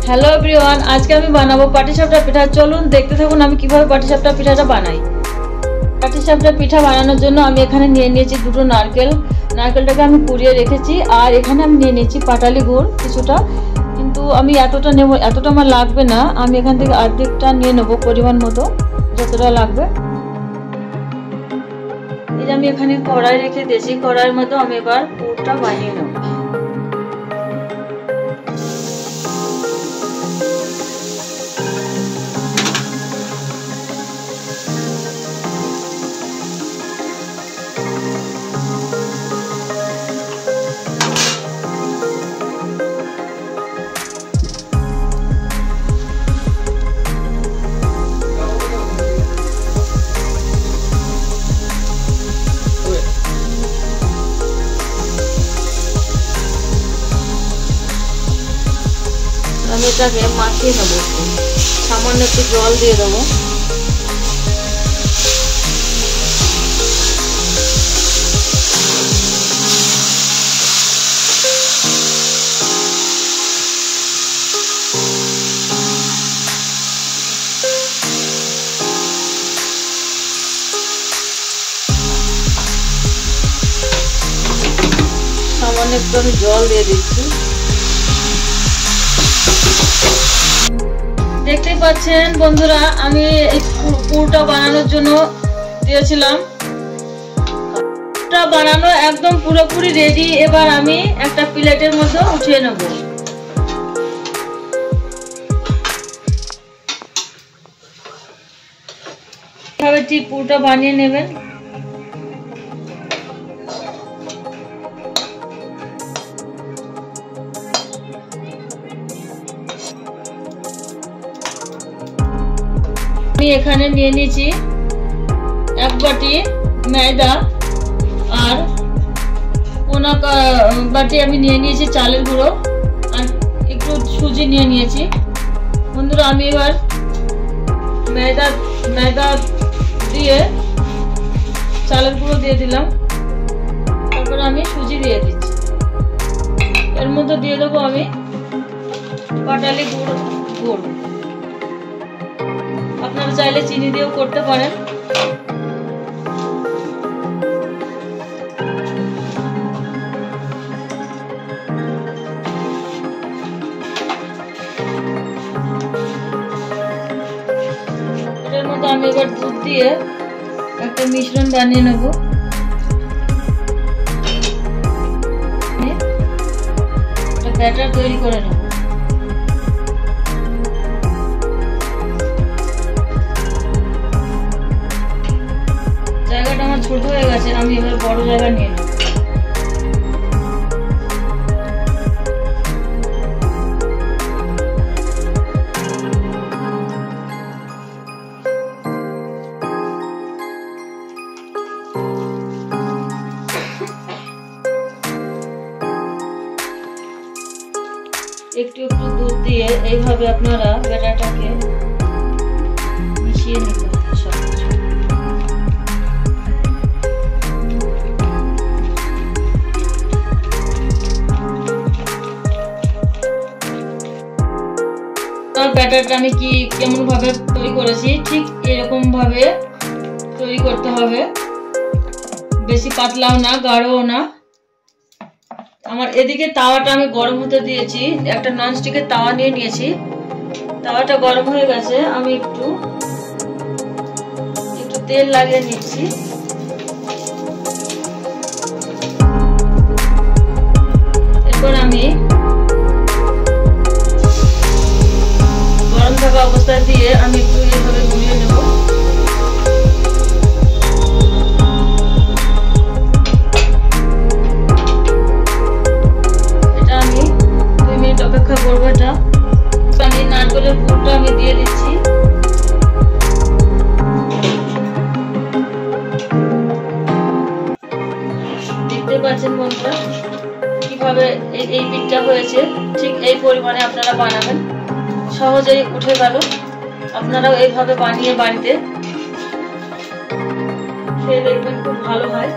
Hello everyone, আজকে আমি বানাবো পাটিসাপটা পিঠা। চলুন দেখতে থাকুন আমি কিভাবে পাটিসাপটা পিঠাটা বানাই। পাটিসাপটা পিঠা বানানোর জন্য আমি এখানে নিয়ে নিয়েছি দুটো নারকেল। নারকেলটাকে আমি কুড়িয়ে রেখেছি। আর এখানে আমি নিয়ে নিয়েছি পাটালি গুড় কিছুটা, কিন্তু আমি এতটা নেব, এতটা আমার লাগবে না। আমি এখান থেকে অর্ধেকটা নিয়ে নেবো পরিমাণ মতো, যতটা লাগবে। এই যে আমি এখানে কড়াই রেখে দিয়েছি, কড়াইয়ের মতো আমি এবার পুরটা বানিয়ে নেব। আমি এটাকে মাখিয়ে নেবো, সামান্য একটু জল দিয়ে দেবো। সামান্য একটু আমি জল দিয়ে দিচ্ছি। দেখতেই পাচ্ছেন বন্ধুরা, আমি এই পুরটা বানানোর জন্য দিয়েছিলাম। পুরটা বানানো একদম পুরোপুরি রেডি। এবার আমি একটা প্লেটের মধ্যে উঠিয়ে নেব। এভাবে ঠিক পুরটা বানিয়ে নেবেন। আমি এখানে নিয়ে নিয়েছি 1 বাটি ময়দা, আর 1 বাটি আমি নিয়ে নিয়েছি চালের গুঁড়ো, আর একটু সুজি নিয়ে নিয়েছি। বন্ধুরা, আমি এবার ময়দা দিয়ে চালের গুঁড়ো দিয়ে দিলাম, তারপর আমি সুজি দিয়ে দিচ্ছি। এর মধ্যে দিয়ে দেবো আমি পাটালি গুড়। আপনারা চাইলে চিনি দিয়েও করতে পারেন। এটার মধ্যে আমি এবার দুধ দিয়ে একটা মিশ্রণ বানিয়ে নেব। একটা ব্যাটার তৈরি করে নেব। জায়গাটা আমার ছোট হয়ে গেছে, আমি এবার বড় জায়গা নিয়ে নেব। একটু একটু দুধ দিয়ে এইভাবে আপনারা ব্যাটারটাকে মিশিয়ে নেবেন। ব্যাটারটা আমি কেমন ভাবে তৈরি করেছি, ঠিক এরকম ভাবে তৈরি করতে হবে। বেশি পাতলাও না, গাঢ়ও না। আমার এদিকে তাওয়াটা আমি গরম হতে দিয়েছি। একটা ননস্টিকের তাওয়া নিয়ে নিয়েছি। তাওয়াটা গরম হয়ে গেছে, আমি একটু তেল লাগিয়ে নিচ্ছি। এরপর আমি গরম থাকা অবস্থায় দিয়ে আমি একটু এইভাবে ঘুরিয়ে নেব। এটা আমি 2 মিনিট অপেক্ষা করবো। এটা আমি নারকেলের পুরটা আমি দিয়ে দিচ্ছি। দেখতে পাচ্ছেন বন্ধুরা কিভাবে এই পিঠটা হয়েছে। ঠিক এই পরিমাণে আপনারা বানাবেন, সহজেই উঠে গেল। আপনারাও এইভাবে বানিয়ে বাড়িতে খেয়ে দেখবেন, খুব ভালো হয়।